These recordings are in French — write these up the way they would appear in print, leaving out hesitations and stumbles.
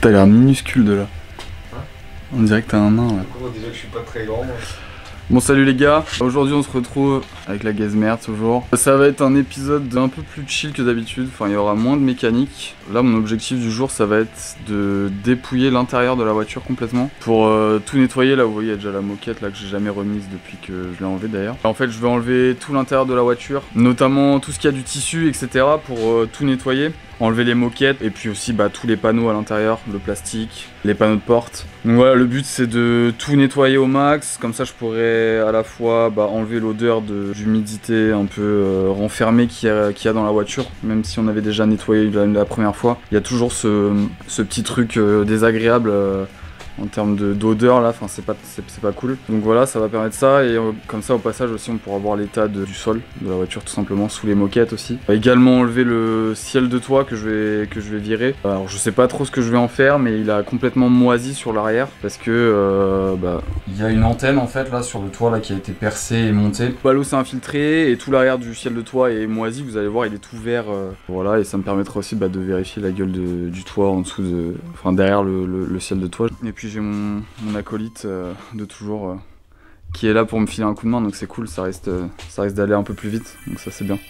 T'as l'air minuscule de là. Hein? On dirait que t'as un nain là. Déjà que je suis pas très grand. Bon salut les gars, aujourd'hui on se retrouve avec la Gazmer toujours. Ça va être un épisode un peu plus chill que d'habitude, enfin il y aura moins de mécanique. Là mon objectif du jour ça va être de dépouiller l'intérieur de la voiture complètement. Pour tout nettoyer, là vous voyez il y a déjà la moquette là que j'ai jamais remise depuis que je l'ai enlevée d'ailleurs. En fait je vais enlever tout l'intérieur de la voiture, notamment tout ce qu'il y a du tissu etc. pour tout nettoyer. Enlever les moquettes et puis aussi tous les panneaux à l'intérieur, le plastique, les panneaux de porte. Donc voilà, le but c'est de tout nettoyer au max, comme ça je pourrais à la fois enlever l'odeur d'humidité un peu renfermée qu'il y a dans la voiture, même si on avait déjà nettoyé la première fois. Il y a toujours ce petit truc désagréable en termes d'odeur là, enfin c'est pas cool. Donc voilà, ça va permettre ça et comme ça au passage aussi on pourra voir l'état du sol de la voiture tout simplement, sous les moquettes aussi. On va également enlever le ciel de toit que je vais virer. Alors je sais pas trop ce que je vais en faire, mais il a complètement moisi sur l'arrière parce que il y a une antenne en fait là sur le toit là qui a été percée et montée. L'eau s'est infiltrée et tout l'arrière du ciel de toit est moisi, vous allez voir il est tout vert. Voilà, et ça me permettra aussi de vérifier la gueule du toit en dessous derrière le ciel de toit. Et puis j'ai mon acolyte de toujours qui est là pour me filer un coup de main, donc c'est cool, ça risque d'aller un peu plus vite, donc ça c'est bien.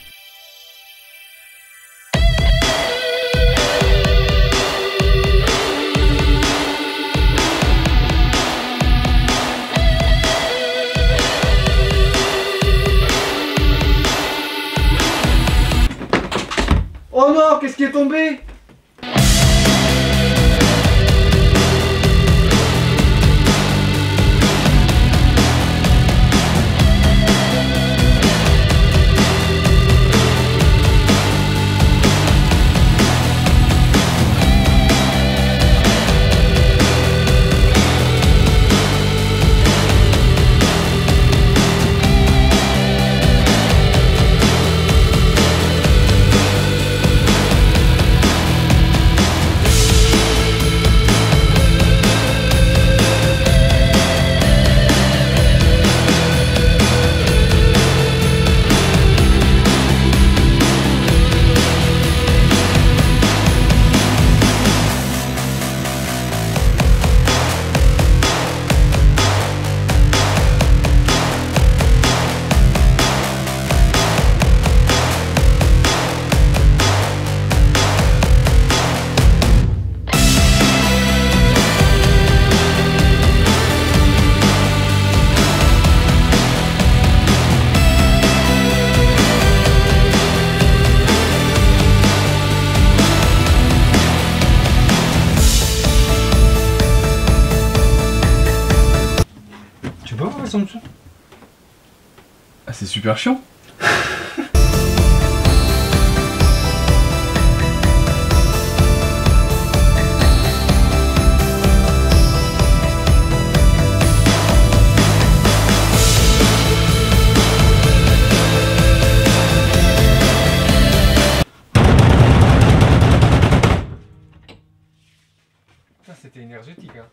Oh non, qu'est-ce qui est tombé? Ah c'est super chiant. C'était énergétique hein.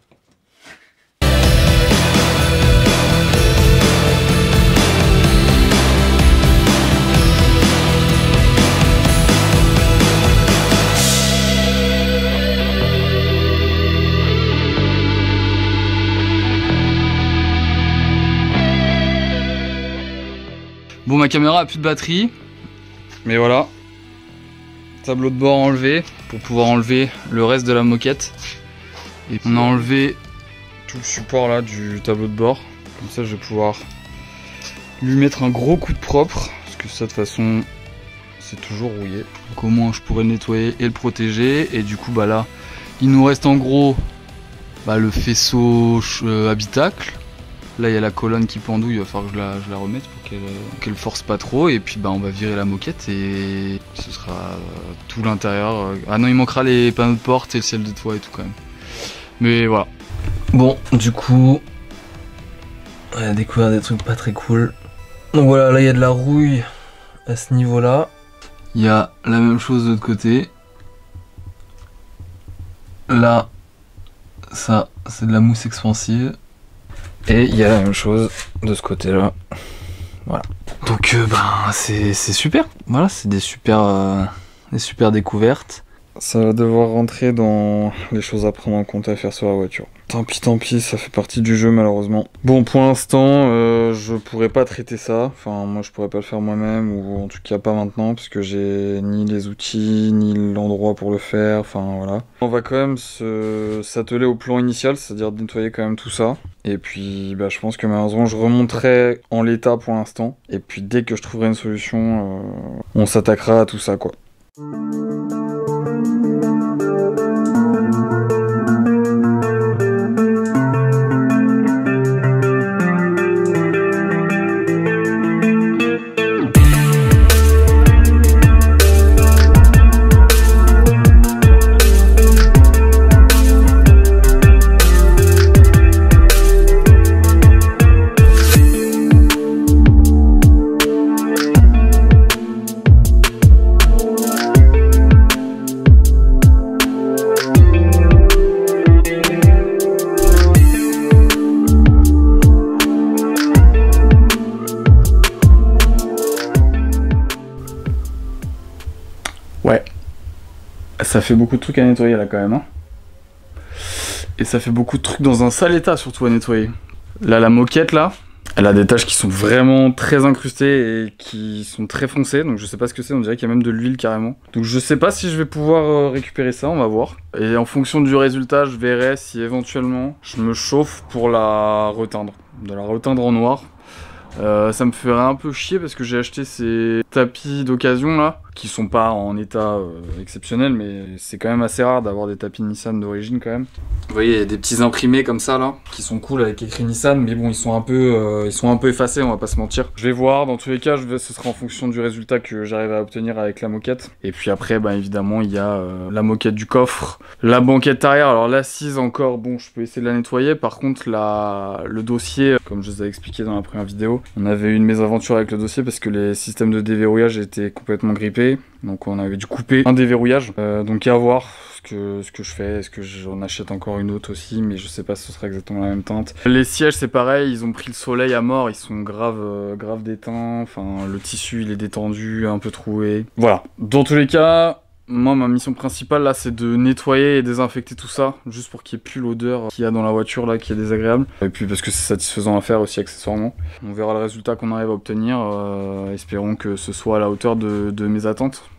Bon, ma caméra a plus de batterie, mais voilà, tableau de bord enlevé pour pouvoir enlever le reste de la moquette. Et on a enlevé tout le support là du tableau de bord, comme ça je vais pouvoir lui mettre un gros coup de propre, parce que ça de toute façon c'est toujours rouillé. Donc au moins je pourrais le nettoyer et le protéger, et du coup là il nous reste en gros le faisceau habitacle. Là il y a la colonne qui pendouille, il va falloir que je la remette pour qu'elle force pas trop, et puis on va virer la moquette et ce sera tout l'intérieur. Ah non, il manquera les panneaux de porte et le ciel de toit et tout quand même. Mais voilà. Bon, du coup, on a découvert des trucs pas très cool. Donc voilà, là il y a de la rouille à ce niveau là. Il y a la même chose de l'autre côté. Là, ça c'est de la mousse expansive. Et il y a la même chose de ce côté là. Voilà. Donc c'est super. Voilà, c'est des super découvertes. Ça va devoir rentrer dans les choses à prendre en compte à faire sur la voiture. Tant pis, ça fait partie du jeu malheureusement. Bon, pour l'instant, je pourrais pas traiter ça. Enfin, moi je pourrais pas le faire moi-même, ou en tout cas pas maintenant, parce que j'ai ni les outils, ni l'endroit pour le faire, enfin voilà. On va quand même s'atteler au plan initial, c'est-à-dire de nettoyer quand même tout ça. Et puis, je pense que malheureusement, je remonterai en l'état pour l'instant. Et puis, dès que je trouverai une solution, on s'attaquera à tout ça, quoi. Ouais, ça fait beaucoup de trucs à nettoyer là quand même, hein. Et ça fait beaucoup de trucs dans un sale état surtout à nettoyer. Là, la moquette là, elle a des taches qui sont vraiment très incrustées et qui sont très foncées, donc je sais pas ce que c'est, on dirait qu'il y a même de l'huile carrément. Donc je sais pas si je vais pouvoir récupérer ça, on va voir. Et en fonction du résultat, je verrai si éventuellement je me chauffe pour la reteindre. De la reteindre en noir. Ça me ferait un peu chier parce que j'ai acheté ces tapis d'occasion là, qui sont pas en état exceptionnel, mais c'est quand même assez rare d'avoir des tapis Nissan d'origine quand même. Vous voyez, il y a des petits imprimés comme ça là, qui sont cool avec écrit Nissan, mais bon, ils sont un peu effacés, on va pas se mentir. Je vais voir, dans tous les cas, ce sera en fonction du résultat que j'arrive à obtenir avec la moquette. Et puis après, évidemment, il y a la moquette du coffre, la banquette arrière. Alors l'assise encore, bon, je peux essayer de la nettoyer. Par contre, le dossier, comme je vous ai expliqué dans la première vidéo, on avait eu une mésaventure avec le dossier parce que les systèmes de déverrouillage étaient complètement grippés. Donc on avait dû couper un déverrouillage. Donc à voir ce que je fais. Est-ce que j'en achète encore une autre aussi, mais je sais pas si ce sera exactement la même teinte. Les sièges c'est pareil, ils ont pris le soleil à mort, ils sont grave déteints. Enfin le tissu il est détendu, un peu troué. Voilà. Dans tous les cas, moi ma mission principale là c'est de nettoyer et désinfecter tout ça, juste pour qu'il n'y ait plus l'odeur qu'il y a dans la voiture là qui est désagréable. Et puis parce que c'est satisfaisant à faire aussi accessoirement. On verra le résultat qu'on arrive à obtenir, espérons que ce soit à la hauteur de mes attentes.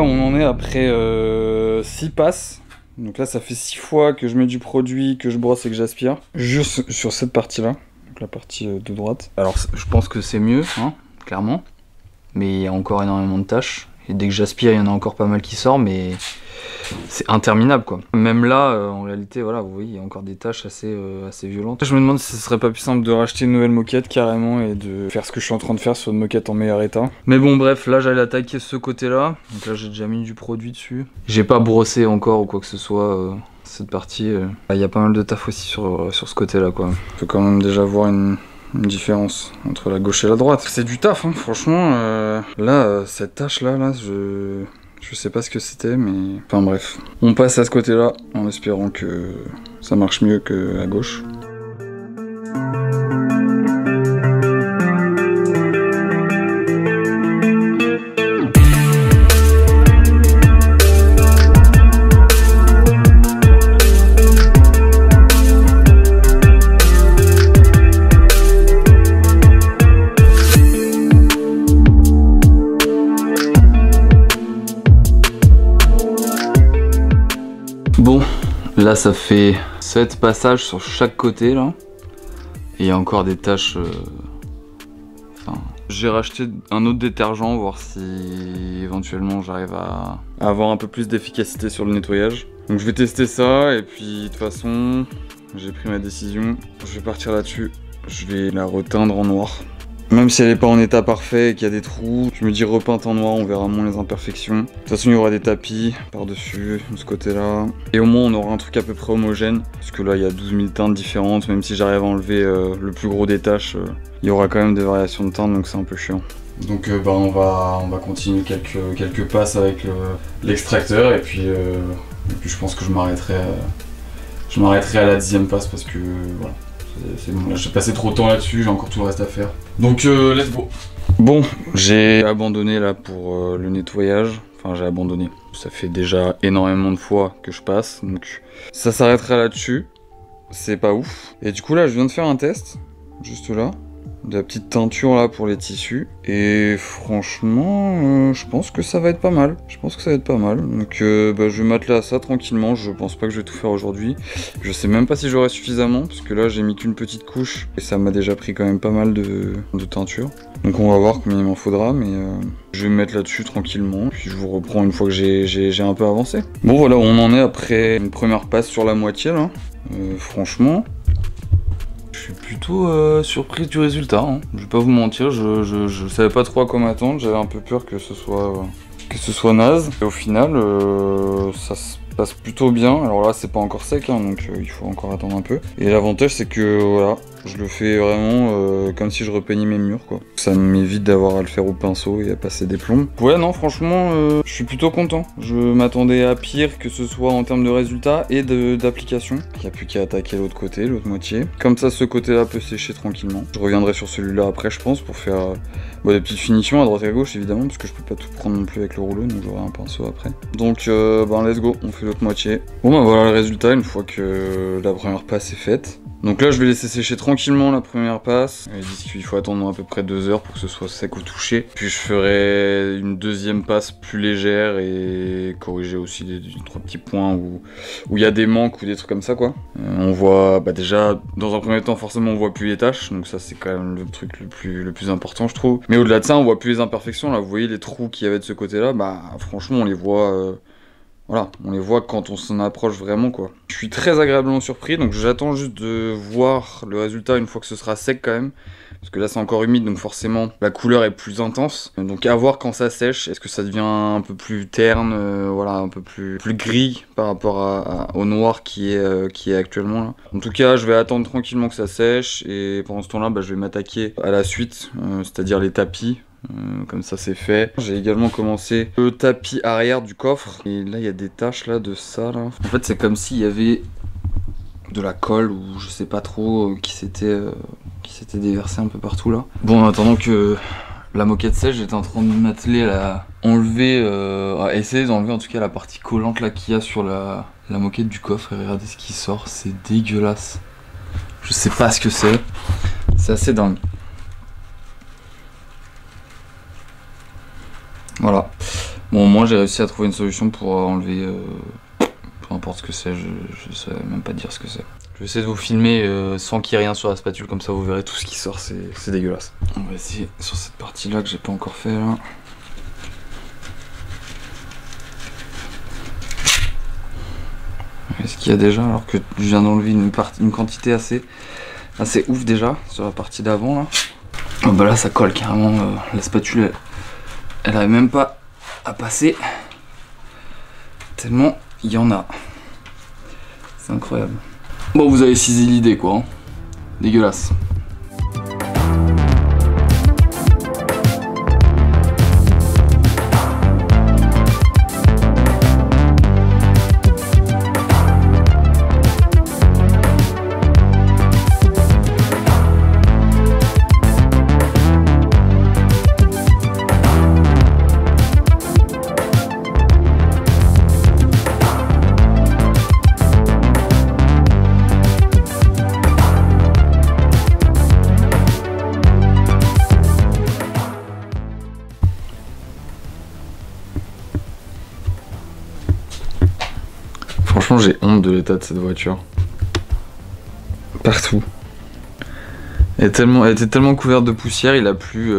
on en est après 6 passes. Donc là ça fait 6 fois que je mets du produit, que je brosse et que j'aspire. Juste sur cette partie là, donc la partie de droite. Alors je pense que c'est mieux, hein, clairement. Mais il y a encore énormément de tâches. Et dès que j'aspire, il y en a encore pas mal qui sortent, mais c'est interminable quoi. Même là, en réalité, voilà, vous voyez, il y a encore des tâches assez violentes. Je me demande si ce serait pas plus simple de racheter une nouvelle moquette carrément et de faire ce que je suis en train de faire sur une moquette en meilleur état. Mais bon, bref, là j'allais attaquer ce côté-là. Donc là, j'ai déjà mis du produit dessus. J'ai pas brossé encore ou quoi que ce soit. Cette partie, il y a pas mal de taf aussi sur ce côté-là quoi. On peut quand même déjà voir une différence entre la gauche et la droite. C'est du taf, hein, franchement. Là, cette tâche-là, je sais pas ce que c'était, mais... Enfin bref. On passe à ce côté-là, en espérant que ça marche mieux que la gauche. Bon, là ça fait 7 passages sur chaque côté là. Et il y a encore des tâches... J'ai racheté un autre détergent, voir si éventuellement j'arrive à avoir un peu plus d'efficacité sur le nettoyage. Donc je vais tester ça et puis de toute façon, j'ai pris ma décision. Je vais partir là-dessus. Je vais la reteindre en noir. Même si elle n'est pas en état parfait et qu'il y a des trous, je me dis repeinte en noir, on verra moins les imperfections. De toute façon, il y aura des tapis par-dessus, de ce côté-là. Et au moins, on aura un truc à peu près homogène. Parce que là, il y a 12 000 teintes différentes. Même si j'arrive à enlever le plus gros des taches, il y aura quand même des variations de teintes, donc c'est un peu chiant. Donc on va continuer quelques passes avec l'extracteur. Et puis je pense que je m'arrêterai à la 10e passe parce que voilà. C'est bon, là j'ai passé trop de temps là-dessus, j'ai encore tout le reste à faire. Donc let's go. Bon, j'ai abandonné là pour le nettoyage. Enfin j'ai abandonné. Ça fait déjà énormément de fois que je passe. Donc ça s'arrêtera là-dessus. C'est pas ouf. Et du coup là je viens de faire un test. Juste là. De la petite teinture là pour les tissus. Et franchement, je pense que ça va être pas mal. Donc je vais m'atteler à ça tranquillement. Je pense pas que je vais tout faire aujourd'hui. Je sais même pas si j'aurai suffisamment. Parce que là j'ai mis qu'une petite couche. Et ça m'a déjà pris quand même pas mal de teinture. Donc on va voir combien il m'en faudra. Mais je vais me mettre là-dessus tranquillement. Puis je vous reprends une fois que j'ai un peu avancé. Bon voilà, on en est après une première passe sur la moitié là. Franchement... Je suis plutôt surpris du résultat, hein. Je vais pas vous mentir, je savais pas trop à quoi m'attendre, j'avais un peu peur que ce soit naze. Et au final, ça se passe plutôt bien. Alors là, c'est pas encore sec, hein, donc il faut encore attendre un peu. Et l'avantage, c'est que voilà, je le fais vraiment comme si je repeignais mes murs, quoi. Ça m'évite d'avoir à le faire au pinceau et à passer des plombs. Ouais, non, franchement, je suis plutôt content. Je m'attendais à pire, que ce soit en termes de résultats et d'application. Il n'y a plus qu'à attaquer l'autre côté, l'autre moitié. Comme ça, ce côté-là peut sécher tranquillement. Je reviendrai sur celui-là après, je pense, pour faire des petites finitions à droite et à gauche, évidemment, parce que je peux pas tout prendre non plus avec le rouleau, donc j'aurai un pinceau après. Donc, let's go, on fait l'autre moitié. Bon, voilà le résultat, une fois que la première passe est faite. Donc là je vais laisser sécher tranquillement la première passe. Ils disent qu'il faut attendre à peu près 2 heures pour que ce soit sec au toucher. Puis je ferai une deuxième passe plus légère et corriger aussi les 3 petits points où il y a des manques ou des trucs comme ça quoi. On voit déjà dans un premier temps forcément on voit plus les taches. Donc ça c'est quand même le truc le plus important je trouve. Mais au-delà de ça on voit plus les imperfections. Là vous voyez les trous qu'il y avait de ce côté là. Franchement on les voit... Voilà, on les voit quand on s'en approche vraiment quoi. Je suis très agréablement surpris, donc j'attends juste de voir le résultat une fois que ce sera sec quand même. Parce que là c'est encore humide, donc forcément la couleur est plus intense. Donc à voir quand ça sèche, est-ce que ça devient un peu plus terne, voilà, un peu plus gris par rapport au noir qui est actuellement là. En tout cas, je vais attendre tranquillement que ça sèche, et pendant ce temps-là, je vais m'attaquer à la suite, c'est-à-dire les tapis. Comme ça c'est fait. J'ai également commencé le tapis arrière du coffre. Et là il y a des taches là de ça là. En fait c'est comme s'il y avait de la colle ou je sais pas trop qui s'était déversé un peu partout là. Bon en attendant que la moquette sèche, j'étais en train de m'atteler à enlever, à essayer d'enlever en tout cas la partie collante là qu'il y a sur la moquette du coffre. Et regardez ce qui sort, c'est dégueulasse. Je sais pas ce que c'est. C'est assez dingue. Voilà, Bon, moi j'ai réussi à trouver une solution pour enlever peu importe ce que c'est, je sais même pas dire ce que c'est. Je vais essayer de vous filmer sans qu'il y ait rien sur la spatule, comme ça vous verrez tout ce qui sort, c'est dégueulasse. On va essayer sur cette partie là que j'ai pas encore fait là. Ce qu'il y a déjà, alors que je viens d'enlever une quantité assez ouf déjà sur la partie d'avant là. Oh bah là ça colle carrément, la spatule elle arrive même pas à passer tellement il y en a. C'est incroyable. Bon, vous avez saisi l'idée quoi, hein. Dégueulasse. Franchement, j'ai honte de l'état de cette voiture. Partout. Elle était tellement couverte de poussière, il a plu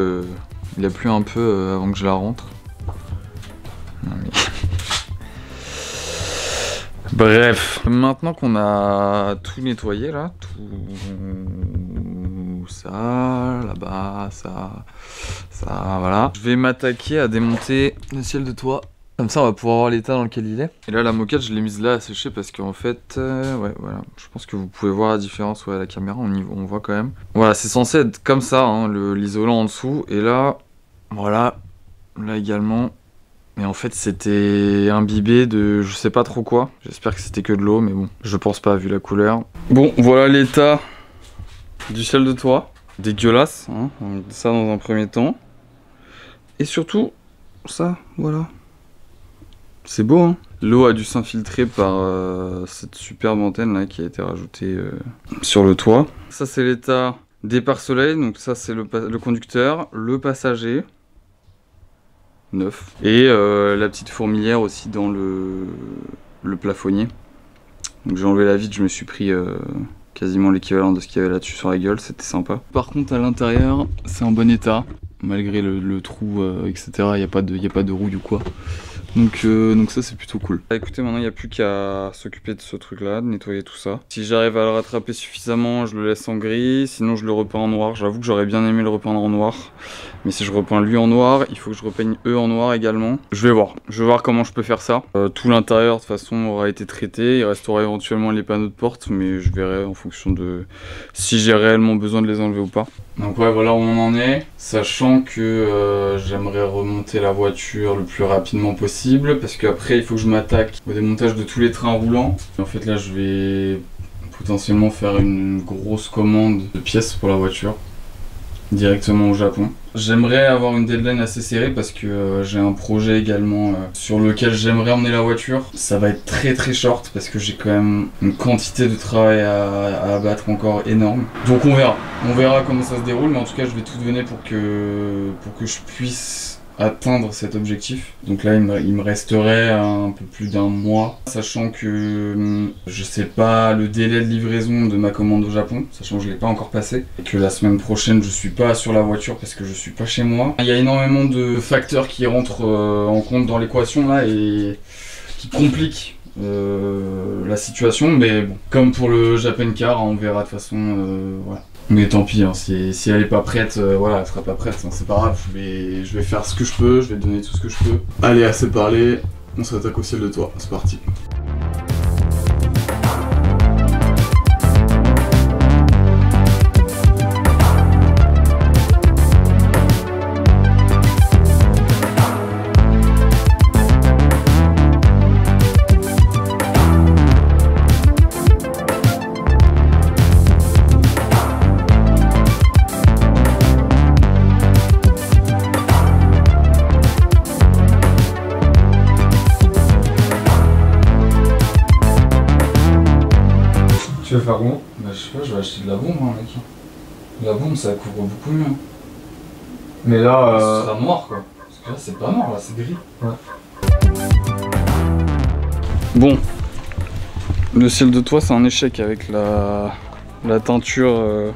un peu avant que je la rentre. Non, mais... Bref, maintenant qu'on a tout nettoyé là, tout ça, là-bas, ça, voilà. Je vais m'attaquer à démonter le ciel de toit. Comme ça on va pouvoir voir l'état dans lequel il est. Et là la moquette je l'ai mise là à sécher parce qu'en fait, ouais voilà, je pense que vous pouvez voir la différence à la caméra, on voit quand même. Voilà, c'est censé être comme ça, hein, l'isolant en dessous. Et là, voilà, là également. Mais en fait c'était imbibé de je sais pas trop quoi. J'espère que c'était que de l'eau, mais bon, je pense pas vu la couleur. Bon, voilà l'état du ciel de toit. Dégueulasse, hein, on met ça dans un premier temps. Et surtout, ça, voilà. C'est beau, hein. L'eau a dû s'infiltrer par cette superbe antenne là qui a été rajoutée sur le toit. Ça c'est l'état des pare-soleil, donc ça c'est le conducteur, le passager, neuf. Et la petite fourmilière aussi dans le plafonnier. Donc j'ai enlevé la vitre, je me suis pris quasiment l'équivalent de ce qu'il y avait là-dessus sur la gueule, c'était sympa. Par contre à l'intérieur, c'est en bon état, malgré le trou, etc. Il n'y a pas de rouille ou quoi. Donc ça c'est plutôt cool. Écoutez, maintenant il n'y a plus qu'à s'occuper de ce truc là, de nettoyer tout ça. Si j'arrive à le rattraper suffisamment, je le laisse en gris, sinon je le repeins en noir. J'avoue que j'aurais bien aimé le repeindre en noir, mais si je repeins lui en noir, il faut que je repeigne eux en noir également. Je vais voir comment je peux faire ça. Tout l'intérieur de toute façon aura été traité, il restera éventuellement les panneaux de porte, mais je verrai en fonction de si j'ai réellement besoin de les enlever ou pas. Donc ouais, voilà où on en est, sachant que j'aimerais remonter la voiture le plus rapidement possible, parce qu'après il faut que je m'attaque au démontage de tous les trains roulants. En fait là je vais potentiellement faire une grosse commande de pièces pour la voiture, directement au Japon. J'aimerais avoir une deadline assez serrée parce que j'ai un projet également sur lequel j'aimerais emmener la voiture. Ça va être très short parce que j'ai quand même une quantité de travail à abattre encore énorme. Donc on verra comment ça se déroule, mais en tout cas je vais tout donner pour que je puisse atteindre cet objectif. Donc là il me resterait un peu plus d'un mois, sachant que je sais pas le délai de livraison de ma commande au Japon, sachant que je l'ai pas encore passé, et que la semaine prochaine je suis pas sur la voiture parce que je suis pas chez moi. Il y a énormément de facteurs qui rentrent en compte dans l'équation là et qui compliquent la situation, mais bon, comme pour le Japan Car, on verra de toute façon, voilà. Mais tant pis, hein, si elle est pas prête, voilà, elle sera pas prête, hein, c'est pas grave, je vais faire ce que je peux, je vais donner tout ce que je peux. Allez, assez parlé, on s'attaque au ciel de toit, c'est parti. Tu veux faire comment? Bah je sais pas, je vais acheter de la bombe, hein, mec. La bombe ça couvre beaucoup mieux. Mais là, Ça sera noir quoi. Là c'est pas noir, là c'est gris. Ouais. Bon, le ciel de toit c'est un échec avec la teinture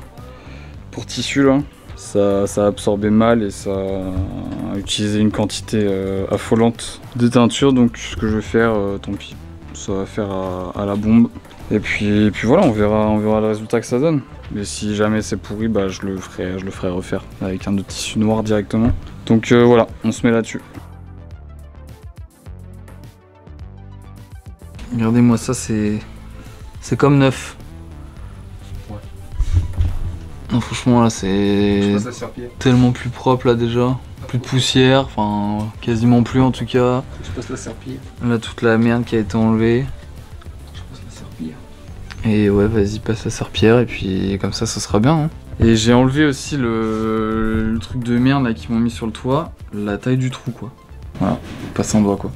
pour tissu là. Ça a absorbé mal et ça a utilisé une quantité affolante de teinture, donc ce que je vais faire, tant pis, ça va faire à la bombe. Et puis voilà, on verra le résultat que ça donne. Mais si jamais c'est pourri, bah je le ferai refaire avec un autre tissu noir directement. Donc voilà, on se met là-dessus. Regardez-moi ça, c'est comme neuf. Ouais. Non, franchement là c'est tellement plus propre là déjà. Plus de poussière, enfin quasiment plus en tout cas. Je passe la serpillière. Là toute la merde qui a été enlevée. Je passe la serpillière. Et ouais, vas-y, passe la serpillière et puis comme ça sera bien. Hein. Et j'ai enlevé aussi le truc de merde là qu'ils m'ont mis sur le toit, la taille du trou quoi. Voilà, passe en doigt quoi.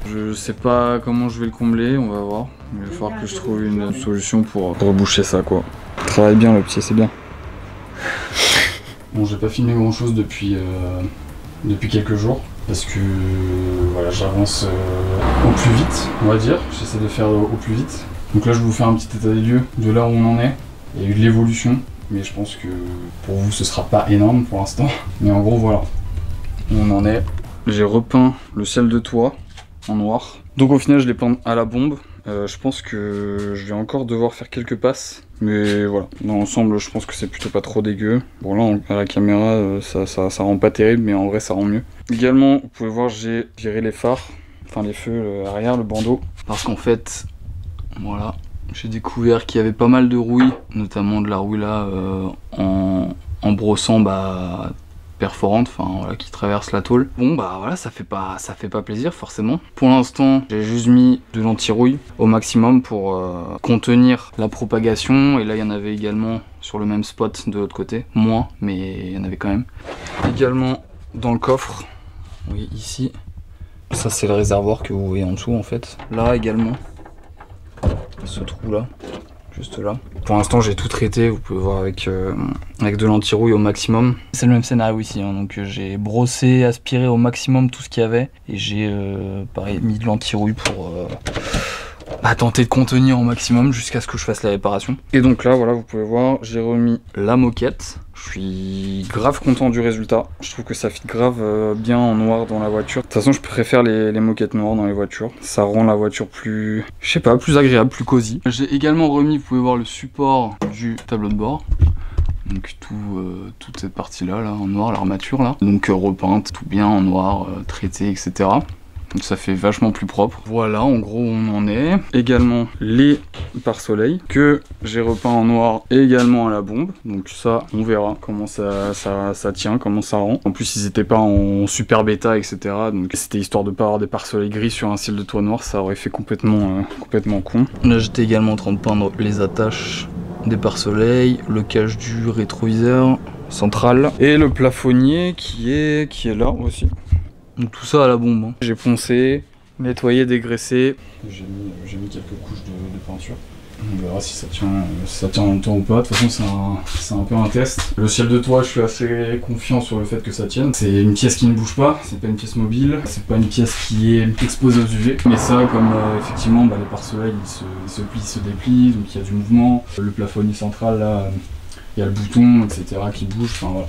Je sais pas comment je vais le combler, on va voir. Il va falloir que je trouve une solution pour reboucher ça quoi. Travaille bien le petit, c'est bien. Bon, j'ai pas filmé grand chose depuis quelques jours. Parce que voilà, j'avance au plus vite, on va dire. J'essaie de faire au plus vite. Donc là je vais vous faire un petit état des lieux de là où on en est. Il y a eu de l'évolution, mais je pense que pour vous ce sera pas énorme pour l'instant. Mais en gros voilà, où on en est. J'ai repeint le ciel de toit en noir. Donc au final je l'ai peint à la bombe. Je pense que je vais encore devoir faire quelques passes. Mais voilà, dans l'ensemble je pense que c'est plutôt pas trop dégueu. Bon là à la caméra ça rend pas terrible, mais en vrai ça rend mieux. Également vous pouvez voir j'ai viré les phares, enfin les feux arrière, le bandeau. Parce qu'en fait, voilà, j'ai découvert qu'il y avait pas mal de rouille, notamment de la rouille là en brossant perforante, enfin voilà, qui traverse la tôle. Bon bah voilà, ça fait pas plaisir forcément. Pour l'instant j'ai juste mis de l'anti-rouille au maximum pour contenir la propagation, et là il y en avait également sur le même spot de l'autre côté, moins, mais il y en avait quand même. Également dans le coffre, oui ici, ça c'est le réservoir que vous voyez en dessous en fait. Là également, ce trou là, juste là. Pour l'instant j'ai tout traité, vous pouvez voir avec de l'anti-rouille au maximum. C'est le même scénario ici, hein, donc j'ai brossé, aspiré au maximum tout ce qu'il y avait, et j'ai pareil mis de l'anti-rouille pour tenter de contenir au maximum jusqu'à ce que je fasse la réparation. Et donc là voilà, vous pouvez voir, j'ai remis la moquette. Je suis grave content du résultat. Je trouve que ça fit grave bien en noir dans la voiture. De toute façon, je préfère les moquettes noires dans les voitures. Ça rend la voiture plus, je sais pas, plus agréable, plus cosy. J'ai également remis, vous pouvez voir le support du tableau de bord. Donc toute cette partie-là, là, en noir, l'armature là. Donc repeinte, tout bien en noir, traité, etc. Donc ça fait vachement plus propre. Voilà, en gros on en est. Également les pare-soleil que j'ai repeint en noir également à la bombe. Donc ça, on verra comment ça tient, comment ça rend. En plus ils étaient pas en super bêta, etc. Donc c'était histoire de pas avoir des pare-soleil gris sur un ciel de toit noir, ça aurait fait complètement con. Là j'étais également en train de peindre les attaches des pare-soleil, le cache du rétroviseur central et le plafonnier qui est là aussi. Donc tout ça à la bombe. Hein. J'ai poncé, nettoyé, dégraissé. J'ai mis quelques couches de peinture. On verra si ça tient dans le temps ou pas. De toute façon c'est un peu un test. Le ciel de toit, je suis assez confiant sur le fait que ça tienne. C'est une pièce qui ne bouge pas, c'est pas une pièce mobile, c'est pas une pièce qui est exposée aux UV. Mais ça, comme effectivement les pare-soleil ils se plient, ils se déplient, donc il y a du mouvement. Le plafonnier central là, il y a le bouton, etc. qui bouge, enfin voilà.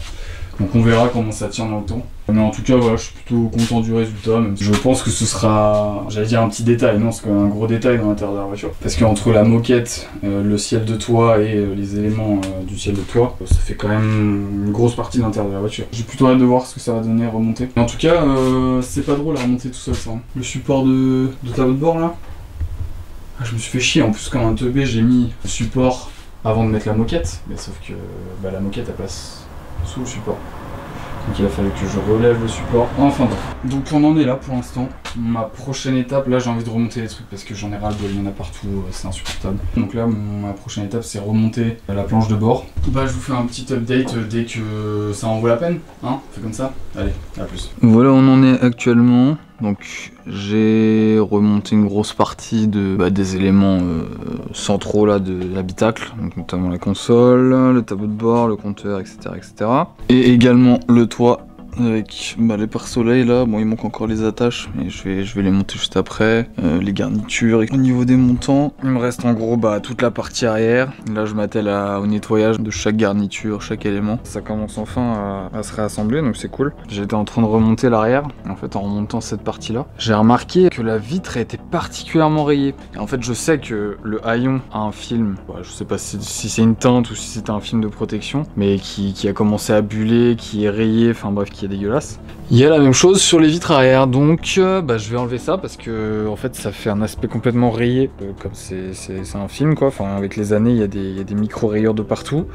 Donc on verra comment ça tient dans le temps. Mais en tout cas voilà, je suis plutôt content du résultat, même si je pense que ce sera, j'allais dire un petit détail, non c'est quand même un gros détail dans l'intérieur de la voiture. Parce qu'entre la moquette, le ciel de toit et les éléments du ciel de toit, ça fait quand même une grosse partie de l'intérieur de la voiture. J'ai plutôt hâte de voir ce que ça va donner à remonter. Mais en tout cas, c'est pas drôle à remonter tout seul ça. Hein. Le support de tableau de bord là, je me suis fait chier, en plus comme un teubé j'ai mis le support avant de mettre la moquette, mais sauf que la moquette elle passe sous le support. Donc il a fallu que je relève le support, enfin bon. Donc on en est là pour l'instant. Ma prochaine étape, là j'ai envie de remonter les trucs parce que j'en ai ras le bol, il y en a partout, c'est insupportable. Donc là ma prochaine étape c'est remonter la planche de bord. Bah je vous fais un petit update dès que ça en vaut la peine, hein, on fait comme ça. Allez, à plus. Voilà on en est actuellement. Donc j'ai remonté une grosse partie des éléments centraux là de l'habitacle, donc notamment la console, le tableau de bord, le compteur, etc. Et également le toit avec les pare-soleil là. Bon, il manque encore les attaches, mais je vais les monter juste après. Les garnitures. Et au niveau des montants, il me reste en gros toute la partie arrière. Là, je m'attelle au nettoyage de chaque garniture, chaque élément. Ça commence enfin à se réassembler, donc c'est cool. J'étais en train de remonter l'arrière. En fait, en remontant cette partie-là, j'ai remarqué que la vitre a été particulièrement rayée. Et en fait, je sais que le haillon a un film, je sais pas si c'est une teinte ou si c'était un film de protection, mais qui a commencé à buller, qui est rayé, enfin bref, qui est dégueulasse. Il y a la même chose sur les vitres arrière, donc je vais enlever ça parce que en fait ça fait un aspect complètement rayé, comme c'est un film quoi, enfin avec les années il y a des micro rayures de partout,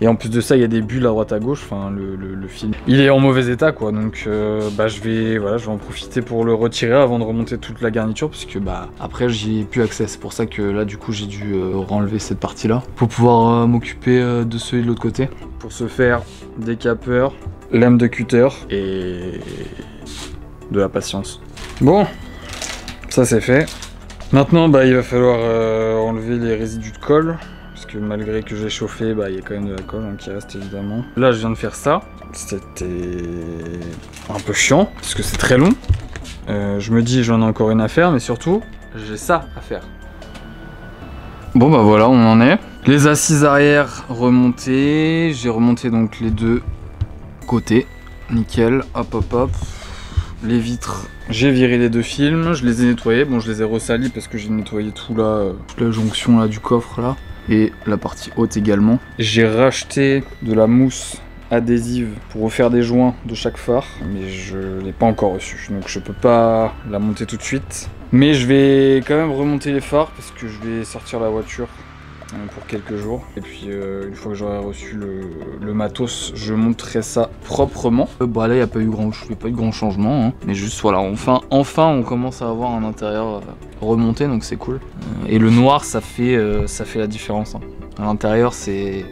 et en plus de ça il y a des bulles à droite à gauche, enfin le film il est en mauvais état quoi, donc je vais en profiter pour le retirer avant de remonter toute la garniture, parce que après j'y ai plus accès, c'est pour ça que là du coup j'ai dû renlever cette partie là, pour pouvoir m'occuper de celui de l'autre côté. Pour ce faire, décapeur, lame de cutter et de la patience. Bon, ça c'est fait. Maintenant il va falloir enlever les résidus de colle, parce que malgré que j'ai chauffé, il y a quand même de la colle qui reste évidemment. Là je viens de faire ça, c'était un peu chiant parce que c'est très long. Je me dis j'en ai encore une à faire, mais surtout j'ai ça à faire. Bon voilà, on en est. Les assises arrière remontées, j'ai remonté donc les deux côtés, nickel, hop. Les vitres, j'ai viré les deux films, je les ai nettoyés, bon je les ai ressalis parce que j'ai nettoyé tout là, toute la jonction là du coffre là, et la partie haute également. J'ai racheté de la mousse adhésive pour refaire des joints de chaque phare, mais je l'ai pas encore reçu, donc je peux pas la monter tout de suite. Mais je vais quand même remonter les phares parce que je vais sortir la voiture pour quelques jours, et puis une fois que j'aurai reçu le matos, je monterai ça proprement. Là il n'y a pas eu grand changement, hein, mais juste voilà, enfin on commence à avoir un intérieur remonté, donc c'est cool. Et le noir ça fait la différence, hein. À l'intérieur c'est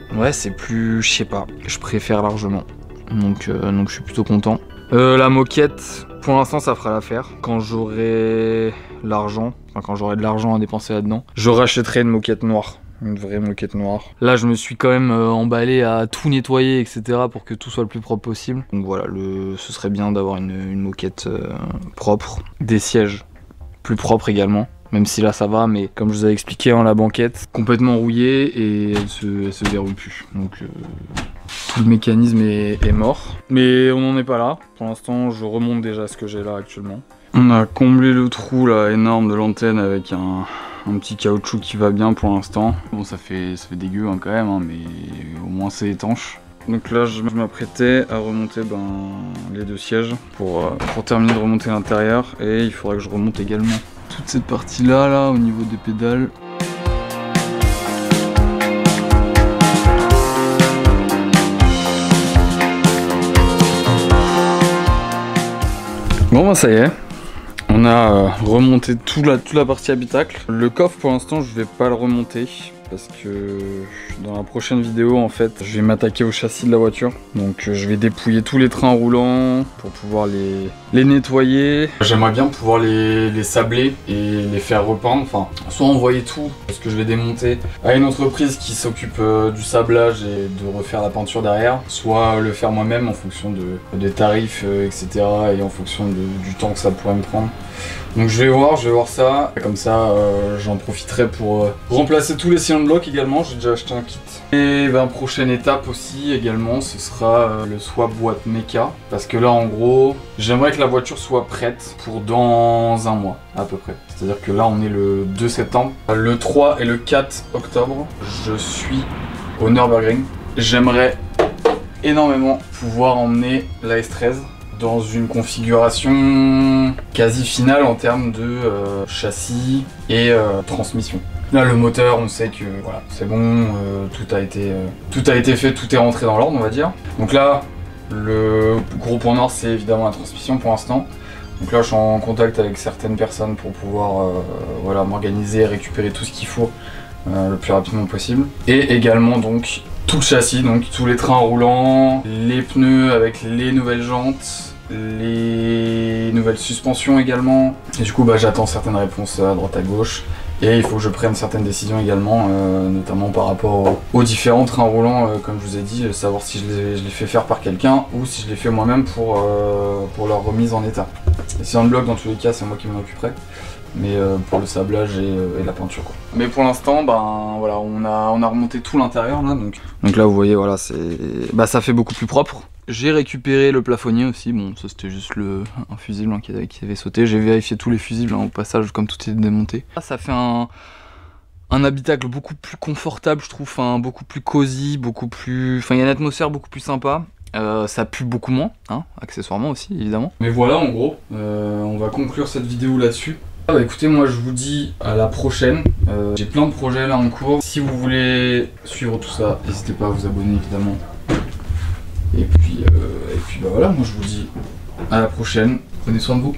plus, je sais pas, je préfère largement, donc je suis plutôt content. La moquette, pour l'instant ça fera l'affaire. Quand j'aurai l'argent, quand j'aurai de l'argent à dépenser là-dedans, je rachèterai une moquette noire. Une vraie moquette noire. Là je me suis quand même emballé à tout nettoyer, etc. pour que tout soit le plus propre possible. Donc voilà, ce serait bien d'avoir une moquette propre. Des sièges plus propres également. Même si là ça va, mais comme je vous avais expliqué, la banquette complètement rouillée et elle se déroule plus. Donc tout le mécanisme est mort. Mais on n'en est pas là. Pour l'instant je remonte déjà ce que j'ai là actuellement. On a comblé le trou là énorme de l'antenne avec un petit caoutchouc qui va bien pour l'instant. Bon ça fait dégueu quand même, hein, mais au moins c'est étanche. Donc là je m'apprêtais à remonter les deux sièges pour terminer de remonter l'intérieur, et il faudra que je remonte également toute cette partie là au niveau des pédales. Bon ça y est. On a remonté toute la partie habitacle. Le coffre pour l'instant je vais pas le remonter parce que dans la prochaine vidéo en fait je vais m'attaquer au châssis de la voiture. Donc je vais dépouiller tous les trains roulants pour pouvoir les nettoyer. J'aimerais bien pouvoir les sabler et les faire repeindre. Enfin, soit envoyer tout parce que je vais démonter à une entreprise qui s'occupe du sablage et de refaire la peinture derrière, soit le faire moi-même en fonction des tarifs, etc. et en fonction du temps que ça pourrait me prendre. Donc je vais voir ça, comme ça j'en profiterai pour remplacer tous les cylindres blocs également, j'ai déjà acheté un kit. Et prochaine étape aussi également, ce sera le swap boîte méca, parce que là en gros, j'aimerais que la voiture soit prête pour dans un mois à peu près. C'est-à-dire que là on est le 2 septembre, le 3 et le 4 octobre, je suis au Nürburgring. J'aimerais énormément pouvoir emmener la S13 dans une configuration quasi finale en termes de châssis et transmission. Là le moteur, on sait que voilà, c'est bon, tout a été fait, tout est rentré dans l'ordre on va dire. Donc là le gros point noir c'est évidemment la transmission pour l'instant. Donc là je suis en contact avec certaines personnes pour pouvoir m'organiser et récupérer tout ce qu'il faut le plus rapidement possible. Et également donc tout le châssis, donc tous les trains roulants, les pneus avec les nouvelles jantes, les nouvelles suspensions également. Et du coup j'attends certaines réponses à droite à gauche. Et il faut que je prenne certaines décisions également, notamment par rapport aux différents trains roulants, comme je vous ai dit, savoir si je les fais faire par quelqu'un ou si je les fais moi-même pour leur remise en état. Et si on bloc, dans tous les cas, c'est moi qui m'en occuperai. Mais pour le sablage et la peinture quoi. Mais pour l'instant ben voilà, on a remonté tout l'intérieur là, donc là vous voyez voilà, ça fait beaucoup plus propre. J'ai récupéré le plafonnier aussi, bon ça c'était juste un fusible hein, qui avait sauté. J'ai vérifié tous les fusibles hein, au passage comme tout est démonté. Ça fait un habitacle beaucoup plus confortable je trouve, hein, beaucoup plus cosy, il y a une atmosphère beaucoup plus sympa. Ça pue beaucoup moins, hein, accessoirement aussi évidemment. Mais voilà en gros, on va conclure cette vidéo là-dessus. Bah écoutez, moi je vous dis à la prochaine. J'ai plein de projets là en cours. Si vous voulez suivre tout ça, n'hésitez pas à vous abonner évidemment. Et puis bah voilà, moi je vous dis à la prochaine. Prenez soin de vous.